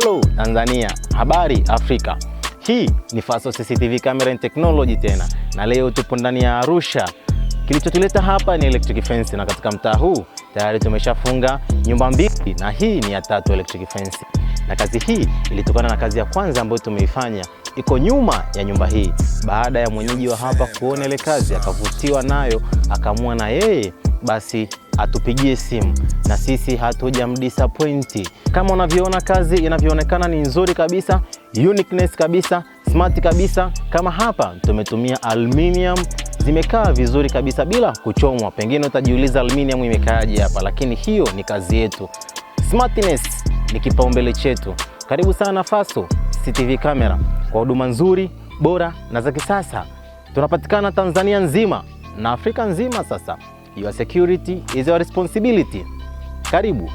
Hello Tanzania, habari Afrika. Hii ni Faso CCTV Camera and Technology tena, na leo tupo ndani ya Arusha. Kilichotuleta hapa ni electric fence, na katika mtaa huu tayari tumeshafunga nyumba mbili na hii ni ya tatu electric fence. Na kazi hii ilitokana na kazi ya kwanza ambayo tumeifanya iko nyuma ya nyumba hii. Baada ya mwenyeji wa hapa kuona ile kazi akavutiwa nayo, akaamua na yeye basi atupigie simu, na sisi hatujamdisappoint. Kama unavyoona kazi inavyoonekana ni nzuri kabisa, uniqueness kabisa, smart kabisa. Kama hapa tumetumia aluminium, zimekaa vizuri kabisa bila kuchomwa. Pengine utajiuliza aluminium imekaaje hapa, lakini hiyo ni kazi yetu. Smartness ni kipaumbele chetu. Karibu sana Faso CCTV Camera kwa huduma nzuri, bora na za kisasa. Tunapatikana Tanzania nzima na Afrika nzima. Sasa your security is your responsibility. Karibu.